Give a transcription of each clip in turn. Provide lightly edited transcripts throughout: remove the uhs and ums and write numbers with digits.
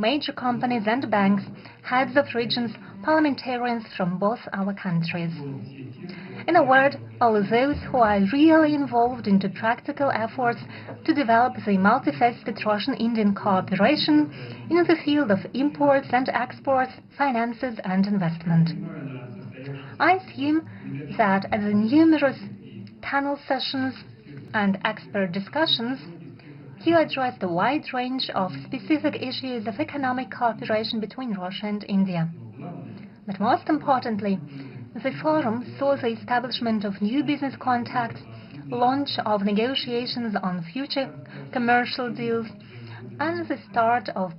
major companies and banks, heads of regions, parliamentarians from both our countries. In a word, all those who are really involved into practical efforts to develop the multifaceted Russian-Indian cooperation in the field of imports and exports, finances and investment. I assume that at the numerous panel sessions and expert discussions, you addressed a wide range of specific issues of economic cooperation between Russia and India. But most importantly, the forum saw the establishment of new business contacts, launch of negotiations on future commercial deals, and the start of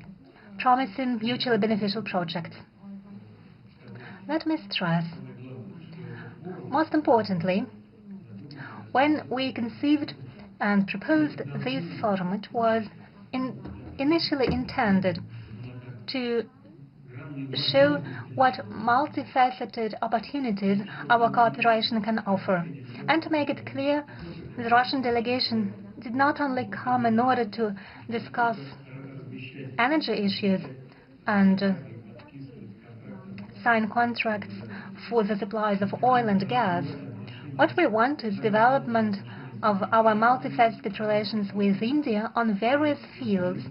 promising mutually beneficial projects. Let me stress, most importantly, when we conceived and proposed this forum, it was initially intended to show what multifaceted opportunities our cooperation can offer, and to make it clear the Russian delegation did not only come in order to discuss energy issues and sign contracts for the supplies of oil and gas. What we want is development of our multifaceted relations with India on various fields.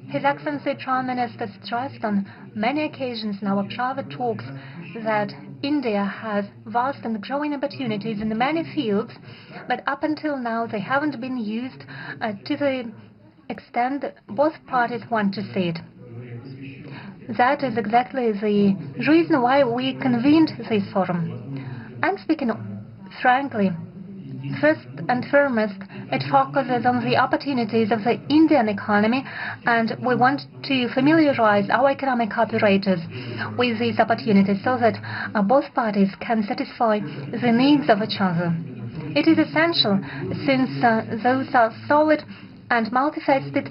His Excellency Prime Minister stressed on many occasions in our private talks that India has vast and growing opportunities in many fields, but up until now they haven't been used to the extent both parties want to see it. That is exactly the reason why we convened this forum. And speaking frankly, first and foremost, it focuses on the opportunities of the Indian economy, and we want to familiarize our economic operators with these opportunities so that both parties can satisfy the needs of each other. It is essential, since those are solid and multifaceted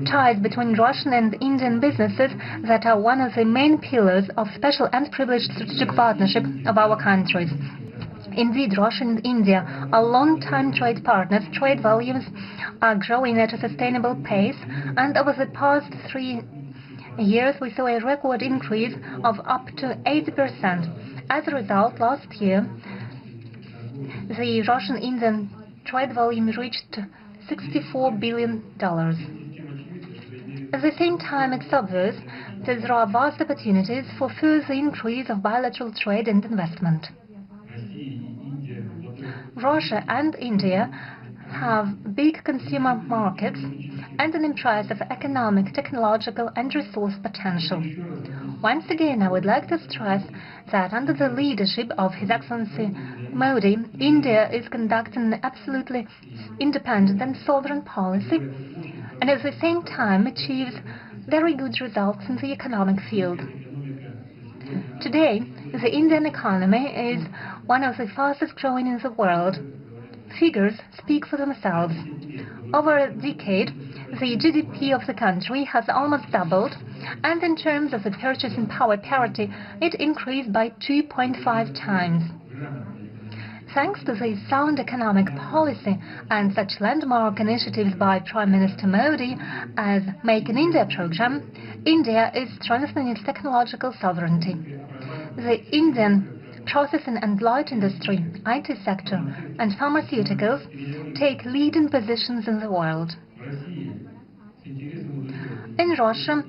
ties between Russian and Indian businesses that are one of the main pillars of special and privileged strategic partnership of our countries. Indeed, Russia and India are long-time trade partners. Trade volumes are growing at a sustainable pace, and over the past 3 years we saw a record increase of up to 80%. As a result, last year the Russian-Indian trade volume reached $64 billion. At the same time, it's obvious that there are vast opportunities for further increase of bilateral trade and investment. Russia and India have big consumer markets and an impressive economic, technological and resource potential. Once again, I would like to stress that under the leadership of His Excellency Modi, India is conducting an absolutely independent and sovereign policy, and at the same time achieves very good results in the economic field. Today, the Indian economy is one of the fastest growing in the world. Figures speak for themselves. Over a decade, the GDP of the country has almost doubled, and in terms of the purchasing power parity, it increased by 2.5 times. Thanks to the sound economic policy and such landmark initiatives by Prime Minister Modi as Make in India program, India is strengthening its technological sovereignty. The Indian processing and light industry, IT sector, and pharmaceuticals take leading positions in the world. In Russia,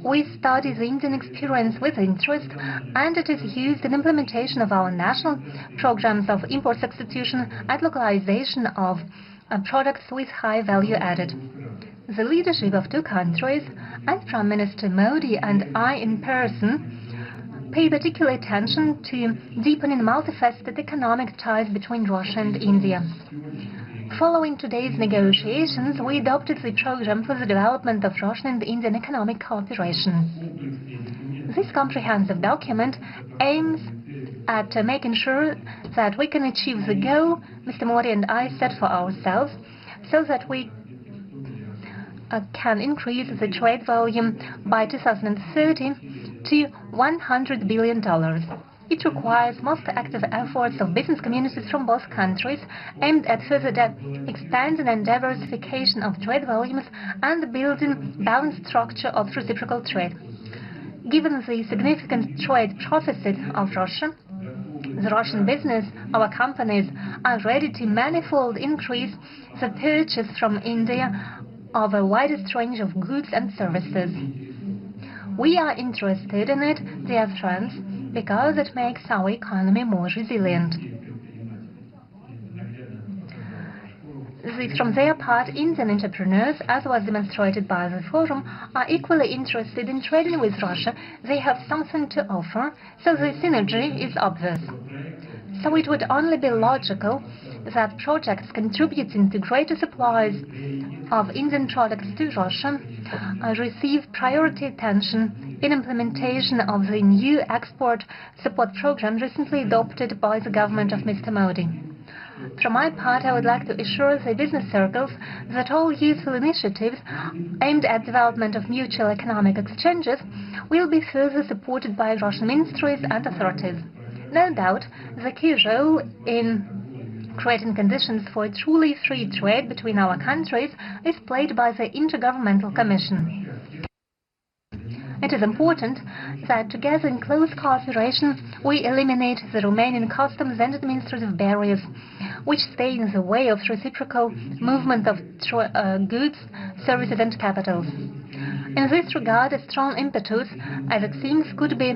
we study the Indian experience with interest, and it is used in implementation of our national programs of import substitution and localization of products with high value added. The leadership of 2 countries, and Prime Minister Modi and I in person, pay particular attention to deepening multifaceted economic ties between Russia and India. Following today's negotiations, we adopted the program for the development of Russian and Indian economic cooperation. This comprehensive document aims at making sure that we can achieve the goal Mr. Modi and I set for ourselves, so that we can increase the trade volume by 2030 to $100 billion. It requires most active efforts of business communities from both countries, aimed at further expanding and diversification of trade volumes and building balanced structure of reciprocal trade. Given the significant trade deficit of Russia, the Russian business, our companies, are ready to manifold increase the purchase from India of a widest range of goods and services. We are interested in it, dear friends, because it makes our economy more resilient. From their part, Indian entrepreneurs, as was demonstrated by the forum, are equally interested in trading with Russia. They have something to offer, so the synergy is obvious. So it would only be logical that projects contributing to greater supplies of Indian products to Russia receive priority attention in implementation of the new export support program recently adopted by the government of Mr. Modi. From my part, I would like to assure the business circles that all useful initiatives aimed at development of mutual economic exchanges will be further supported by Russian ministries and authorities. No doubt, the key role in creating conditions for a truly free trade between our countries is played by the Intergovernmental Commission. It is important that together in close cooperation we eliminate the Romanian customs and administrative barriers which stay in the way of reciprocal movement of goods, services and capitals. In this regard, a strong impetus, as it seems, could be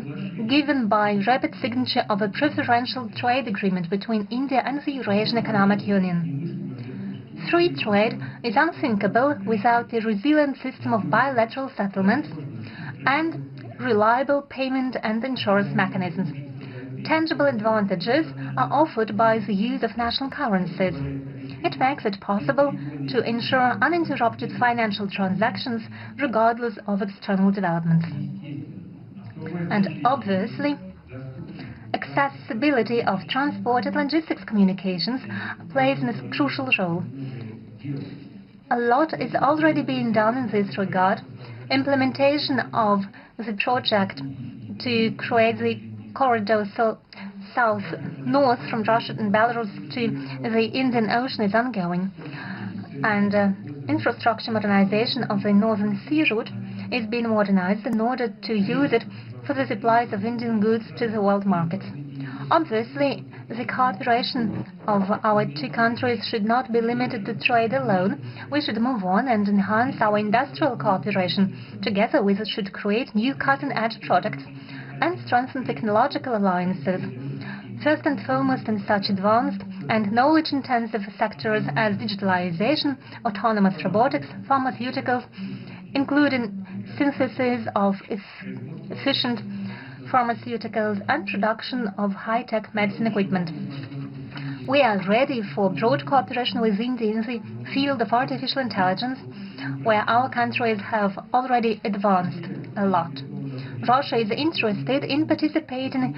given by rapid signature of a preferential trade agreement between India and the Eurasian Economic Union. Free trade is unthinkable without a resilient system of bilateral settlements and reliable payment and insurance mechanisms. Tangible advantages are offered by the use of national currencies. It makes it possible to ensure uninterrupted financial transactions regardless of external developments. And obviously, accessibility of transport and logistics communications plays a crucial role. A lot is already being done in this regard. Implementation of the project to create the corridor south-north from Russia and Belarus to the Indian Ocean is ongoing, and infrastructure modernization of the Northern Sea route is being modernized in order to use it for the supplies of Indian goods to the world markets. Obviously, the cooperation of our two countries should not be limited to trade alone. We should move on and enhance our industrial cooperation. Together we should create new cutting-edge products and strengthen technological alliances, first and foremost in such advanced and knowledge-intensive sectors as digitalization, autonomous robotics, pharmaceuticals, including synthesis of efficient pharmaceuticals and production of high-tech medicine equipment. We are ready for broad cooperation with India in the field of artificial intelligence, where our countries have already advanced a lot. Russia is interested in participating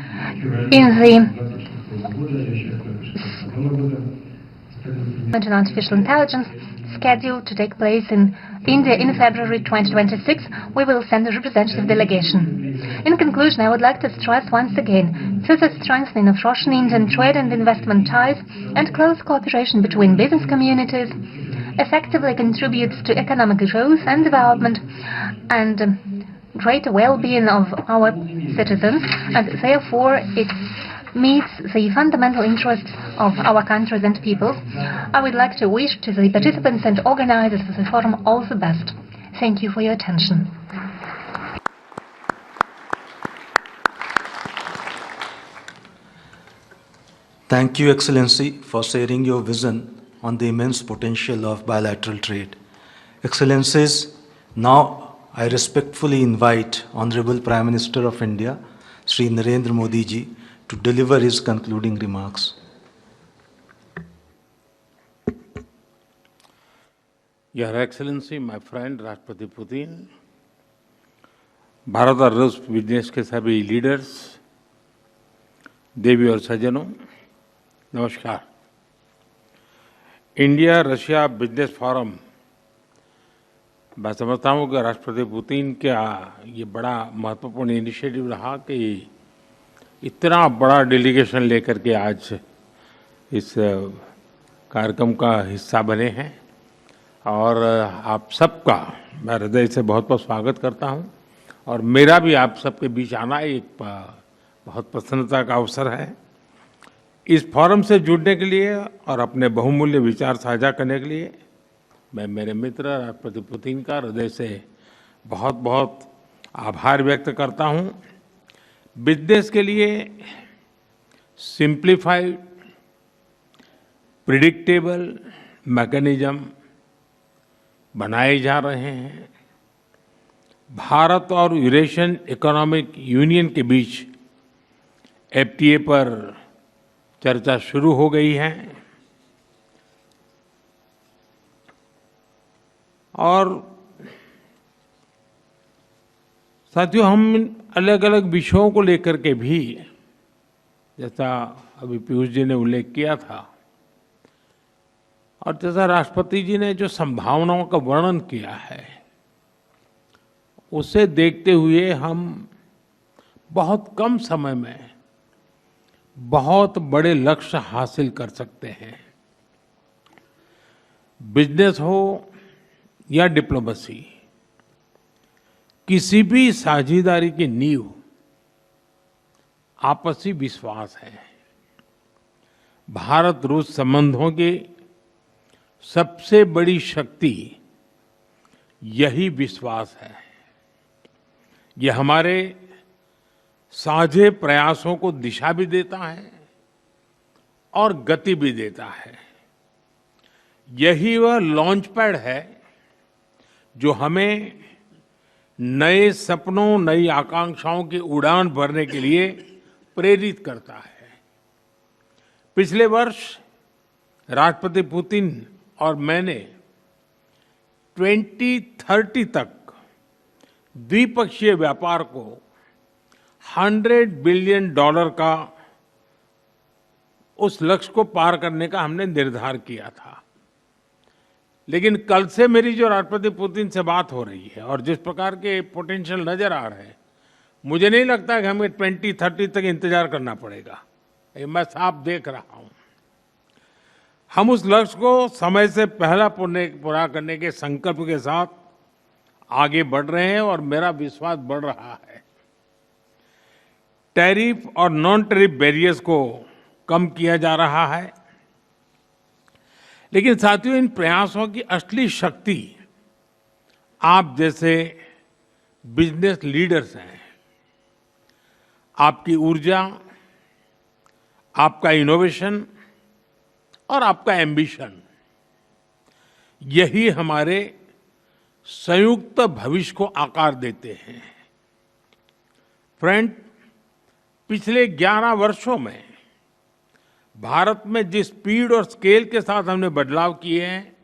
in the artificial intelligence scheduled to take place in India in February 2026. We will send a representative delegation. In conclusion, I would like to stress once again further strengthening of Russian-Indian trade and investment ties and close cooperation between business communities effectively contributes to economic growth and development and greater well-being of our citizens, and therefore it meets the fundamental interests of our countries and peoples. I would like to wish to the participants and organizers of the forum all the best. Thank you for your attention. Thank you, Excellency, for sharing your vision on the immense potential of bilateral trade. Excellencies, now I respectfully invite Honorable Prime Minister of India, Shri Narendra Modi ji, to deliver his concluding remarks. Your Excellency, my friend राष्ट्रपति Putin, Bharat और रूस business के सभी leaders, देवी और सज्जनों, नमस्कार। India Russia business forum, मैं समझता हूँ कि राष्ट्रपति पुतिन का ये बड़ा महत्वपूर्ण इनिशिएटिव रहा कि इतना बड़ा डेलीगेशन लेकर के आज इस कार्यक्रम का हिस्सा बने हैं और आप सबका मैं हृदय से बहुत बहुत स्वागत करता हूं और मेरा भी आप सबके बीच आना एक बहुत प्रसन्नता का अवसर है। इस फोरम से जुड़ने के लिए और अपने बहुमूल्य विचार साझा करने के लिए मैं मेरे मित्र राष्ट्रपति पुतिन का हृदय से बहुत बहुत आभार व्यक्त करता हूं। बिजनेस के लिए सिंप्लीफाइड प्रिडिक्टेबल मैकेनिज्म बनाए जा रहे हैं। भारत और यूरेशियन इकोनॉमिक यूनियन के बीच एफटीए पर चर्चा शुरू हो गई है और साथियों हम अलग अलग विषयों को लेकर के भी, जैसा अभी पीयूष जी ने उल्लेख किया था और जैसा राष्ट्रपति जी ने जो संभावनाओं का वर्णन किया है, उसे देखते हुए हम बहुत कम समय में बहुत बड़े लक्ष्य हासिल कर सकते हैं। बिजनेस हो या डिप्लोमेसी, किसी भी साझेदारी की नींव आपसी विश्वास है। भारत रूस संबंधों की सबसे बड़ी शक्ति यही विश्वास है। यह हमारे साझे प्रयासों को दिशा भी देता है और गति भी देता है। यही वह लॉन्च पैड है जो हमें नए सपनों, नई आकांक्षाओं की उड़ान भरने के लिए प्रेरित करता है। पिछले वर्ष राष्ट्रपति पुतिन और मैंने 2030 तक द्विपक्षीय व्यापार को $100 बिलियन का उस लक्ष्य को पार करने का हमने निर्धार किया था। लेकिन कल से मेरी जो राष्ट्रपति पुतिन से बात हो रही है और जिस प्रकार के पोटेंशियल नजर आ रहे हैं, मुझे नहीं लगता कि हमें 2030 तक इंतजार करना पड़ेगा। ये मैं साफ देख रहा हूं। हम उस लक्ष्य को समय से पहला पूरा करने के संकल्प के साथ आगे बढ़ रहे हैं और मेरा विश्वास बढ़ रहा है। टैरिफ और नॉन टैरिफ बैरियर्स को कम किया जा रहा है, लेकिन साथियों इन प्रयासों की असली शक्ति आप जैसे बिजनेस लीडर्स हैं। आपकी ऊर्जा, आपका इनोवेशन और आपका एम्बिशन, यही हमारे संयुक्त भविष्य को आकार देते हैं। फ्रेंड, पिछले 11 वर्षों में भारत में जिस स्पीड और स्केल के साथ हमने बदलाव किए हैं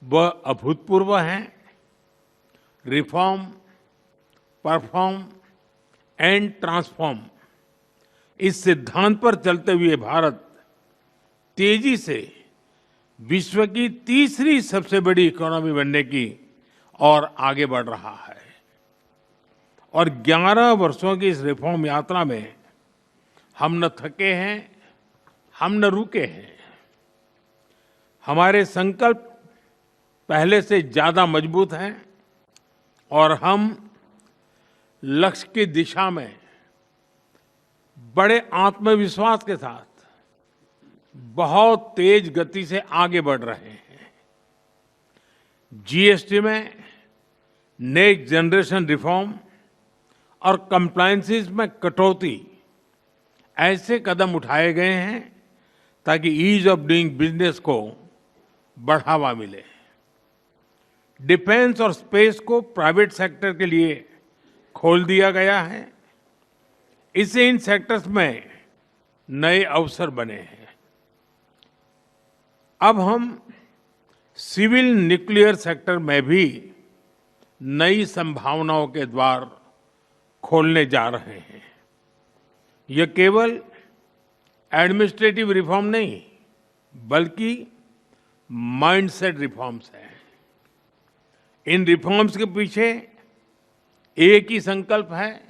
वह अभूतपूर्व हैं। रिफॉर्म, परफॉर्म एंड ट्रांसफॉर्म, इस सिद्धांत पर चलते हुए भारत तेजी से विश्व की तीसरी सबसे बड़ी इकोनॉमी बनने की और आगे बढ़ रहा है। और 11 वर्षों की इस रिफॉर्म यात्रा में हम न थके हैं, हम न रुके हैं। हमारे संकल्प पहले से ज्यादा मजबूत हैं और हम लक्ष्य की दिशा में बड़े आत्मविश्वास के साथ बहुत तेज गति से आगे बढ़ रहे हैं। जीएसटी में नेक्स्ट जनरेशन रिफॉर्म और कंप्लायंसेस में कटौती, ऐसे कदम उठाए गए हैं ताकि ईज ऑफ डूइंग बिजनेस को बढ़ावा मिले। डिफेंस और स्पेस को प्राइवेट सेक्टर के लिए खोल दिया गया है। इससे इन सेक्टर्स में नए अवसर बने हैं। अब हम सिविल न्यूक्लियर सेक्टर में भी नई संभावनाओं के द्वार खोलने जा रहे हैं। यह केवल एडमिनिस्ट्रेटिव रिफॉर्म नहीं, बल्कि माइंडसेट रिफॉर्म्स हैं। इन रिफॉर्म्स के पीछे एक ही संकल्प है,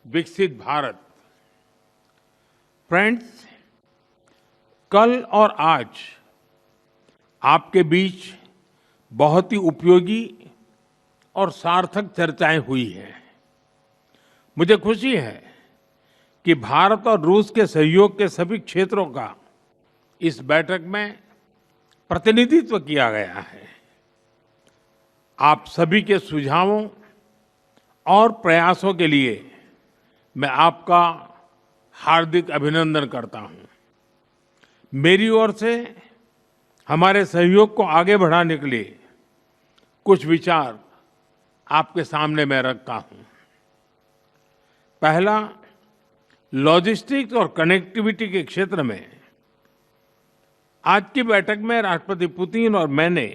विकसित भारत। फ्रेंड्स, कल और आज आपके बीच बहुत ही उपयोगी और सार्थक चर्चाएं हुई हैं। मुझे खुशी है कि भारत और रूस के सहयोग के सभी क्षेत्रों का इस बैठक में प्रतिनिधित्व किया गया है। आप सभी के सुझावों और प्रयासों के लिए मैं आपका हार्दिक अभिनंदन करता हूं। मेरी ओर से हमारे सहयोग को आगे बढ़ाने के लिए कुछ विचार आपके सामने मैं रखता हूं। पहला, लॉजिस्टिक्स और कनेक्टिविटी के क्षेत्र में आज की बैठक में राष्ट्रपति पुतिन और मैंने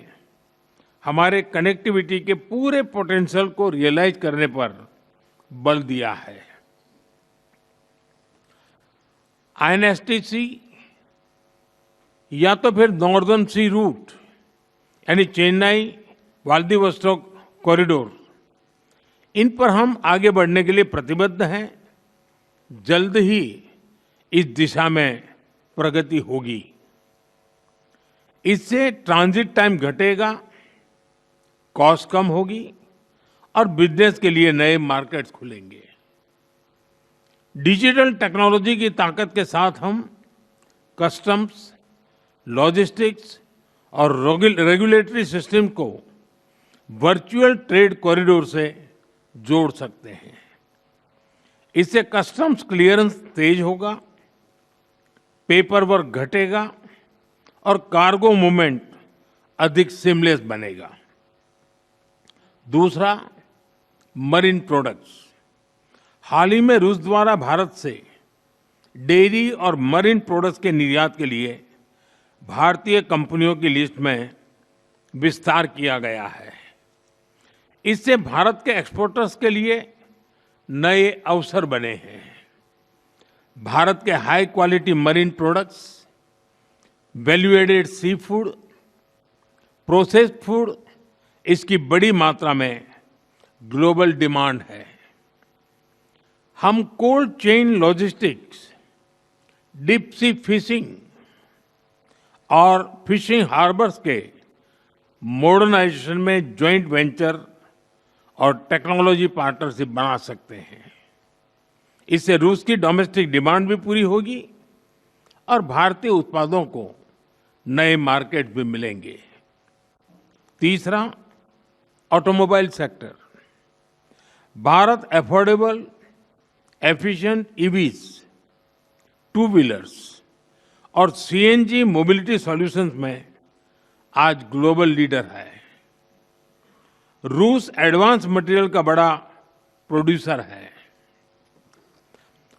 हमारे कनेक्टिविटी के पूरे पोटेंशियल को रियलाइज करने पर बल दिया है। आईएनएसटीसी या तो फिर नॉर्दर्न सी रूट यानी चेन्नई व्लादिवोस्टोक कॉरिडोर, इन पर हम आगे बढ़ने के लिए प्रतिबद्ध हैं। जल्द ही इस दिशा में प्रगति होगी। इससे ट्रांजिट टाइम घटेगा, कॉस्ट कम होगी और बिजनेस के लिए नए मार्केट्स खुलेंगे। डिजिटल टेक्नोलॉजी की ताकत के साथ हम कस्टम्स, लॉजिस्टिक्स और रेगुलेटरी सिस्टम को वर्चुअल ट्रेड कॉरिडोर से जोड़ सकते हैं। इससे कस्टम्स क्लियरेंस तेज होगा, पेपर वर्क घटेगा और कार्गो मूवमेंट अधिक सीमलेस बनेगा। दूसरा, मरीन प्रोडक्ट्स। हाल ही में रूस द्वारा भारत से डेयरी और मरीन प्रोडक्ट्स के निर्यात के लिए भारतीय कंपनियों की लिस्ट में विस्तार किया गया है। इससे भारत के एक्सपोर्टर्स के लिए नए अवसर बने हैं। भारत के high quality marine products, value added seafood, processed food, इसकी बड़ी मात्रा में ग्लोबल डिमांड है। हम cold chain logistics, deep sea fishing और फिशिंग हार्बर्स के मॉडर्नाइजेशन में जॉइंट वेंचर और टेक्नोलॉजी पार्टनरशिप बना सकते हैं। इससे रूस की डोमेस्टिक डिमांड भी पूरी होगी और भारतीय उत्पादों को नए मार्केट भी मिलेंगे। तीसरा, automobile sector. Bharat affordable, efficient EVs, two wheelers और सीएनजी मोबिलिटी सॉल्यूशंस में आज ग्लोबल लीडर है। रूस एडवांस मटेरियल का बड़ा प्रोड्यूसर है।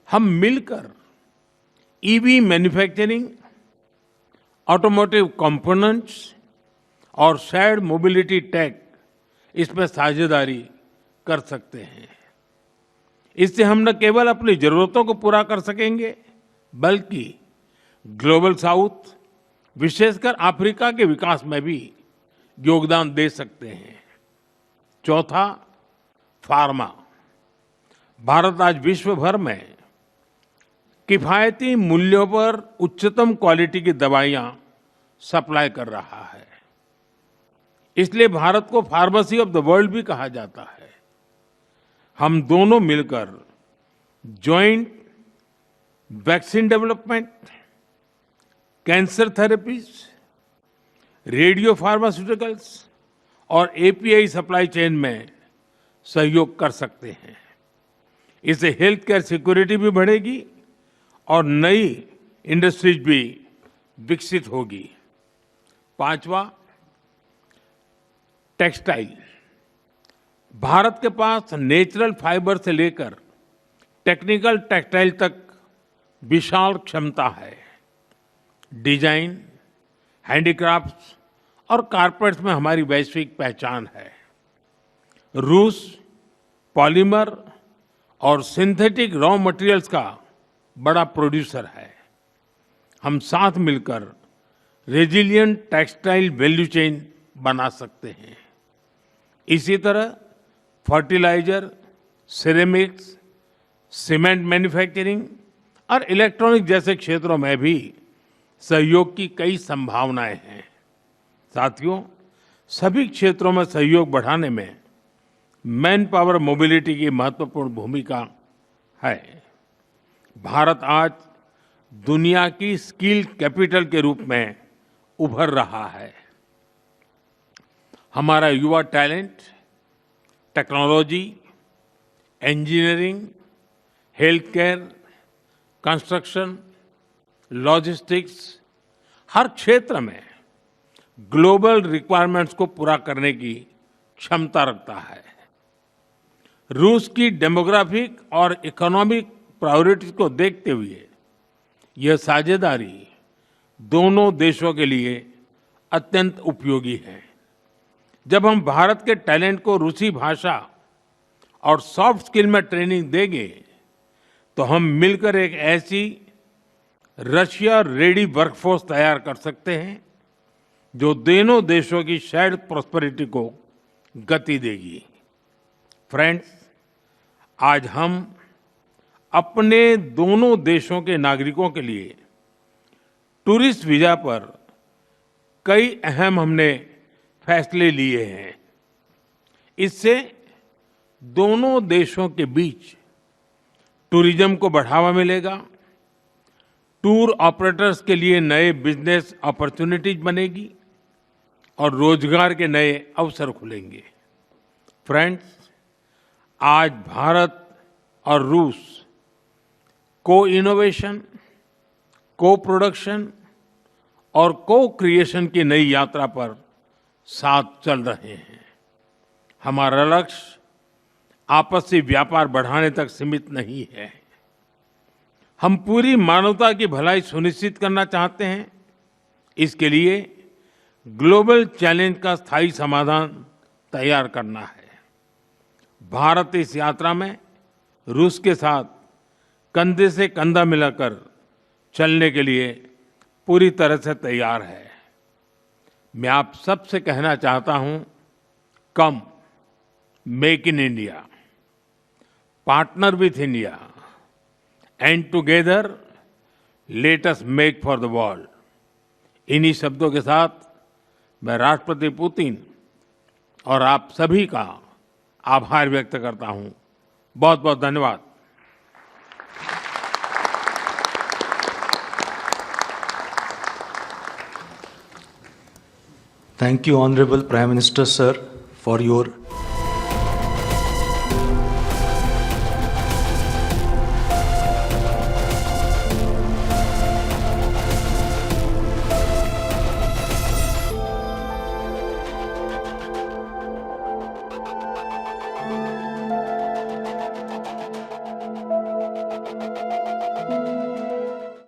हम मिलकर ईवी मैन्युफैक्चरिंग, ऑटोमोटिव कंपोनेंट्स और शेयर्ड मोबिलिटी टेक, इसमें साझेदारी कर सकते हैं। इससे हम न केवल अपनी जरूरतों को पूरा कर सकेंगे, बल्कि ग्लोबल साउथ, विशेषकर अफ्रीका के विकास में भी योगदान दे सकते हैं। चौथा, फार्मा। भारत आज विश्व भर में किफायती मूल्यों पर उच्चतम क्वालिटी की दवाइयां सप्लाई कर रहा है। इसलिए भारत को फार्मेसी ऑफ द वर्ल्ड भी कहा जाता है। हम दोनों मिलकर joint vaccine development, cancer therapies, radio pharmaceuticals और एपीआई सप्लाई चेन में सहयोग कर सकते हैं। इससे हेल्थ केयर सिक्योरिटी भी बढ़ेगी और नई इंडस्ट्रीज भी विकसित होगी। पांचवा, टेक्सटाइल। भारत के पास नेचुरल फाइबर से लेकर टेक्निकल टेक्सटाइल तक विशाल क्षमता है। डिजाइन, हैंडीक्राफ्ट्स और कारपेट्स में हमारी वैश्विक पहचान है। रूस पॉलीमर और सिंथेटिक रॉ मटेरियल्स का बड़ा प्रोड्यूसर है। हम साथ मिलकर रेजिलिएंट टेक्सटाइल वैल्यू चेन बना सकते हैं। इसी तरह फर्टिलाइजर, सिरेमिक्स, सीमेंट मैन्युफैक्चरिंग और इलेक्ट्रॉनिक जैसे क्षेत्रों में भी सहयोग की कई संभावनाएं हैं। साथियों, सभी क्षेत्रों में सहयोग बढ़ाने में मैन पावर मोबिलिटी की महत्वपूर्ण भूमिका है। भारत आज दुनिया की स्किल कैपिटल के रूप में उभर रहा है। हमारा युवा talent technology, engineering, healthcare, construction, logistics, हर क्षेत्र में ग्लोबल रिक्वायरमेंट्स को पूरा करने की क्षमता रखता है। रूस की डेमोग्राफिक और इकोनॉमिक प्रायोरिटीज को देखते हुए यह साझेदारी दोनों देशों के लिए अत्यंत उपयोगी है। जब हम भारत के टैलेंट को रूसी भाषा और सॉफ्ट स्किल में ट्रेनिंग देंगे तो हम मिलकर एक ऐसी रशिया रेडी वर्कफोर्स तैयार कर सकते हैं जो दोनों देशों की शेयर्ड प्रॉस्पेरिटी को गति देगी। फ्रेंड्स, आज हम अपने दोनों देशों के नागरिकों के लिए टूरिस्ट वीजा पर कई अहम हमने फैसले लिए हैं। इससे दोनों देशों के बीच टूरिज्म को बढ़ावा मिलेगा, टूर ऑपरेटर्स के लिए नए बिजनेस अपॉर्चुनिटीज बनेगी और रोजगार के नए अवसर खुलेंगे। फ्रेंड्स, आज भारत और रूस को इनोवेशन, को प्रोडक्शन और को क्रिएशन की नई यात्रा पर साथ चल रहे हैं। हमारा लक्ष्य आपसी व्यापार बढ़ाने तक सीमित नहीं है। हम पूरी मानवता की भलाई सुनिश्चित करना चाहते हैं। इसके लिए ग्लोबल चैलेंज का स्थायी समाधान तैयार करना है। भारत इस यात्रा में रूस के साथ कंधे से कंधा मिलाकर चलने के लिए पूरी तरह से तैयार है। मैं आप सबसे कहना चाहता हूं, कम make in India, partner with India and together let us make for the world. इन्हीं शब्दों के साथ मैं राष्ट्रपति पुतिन और आप सभी का आभार व्यक्त करता हूं। बहुत बहुत धन्यवाद। Thank you, Honorable Prime Minister, sir, for your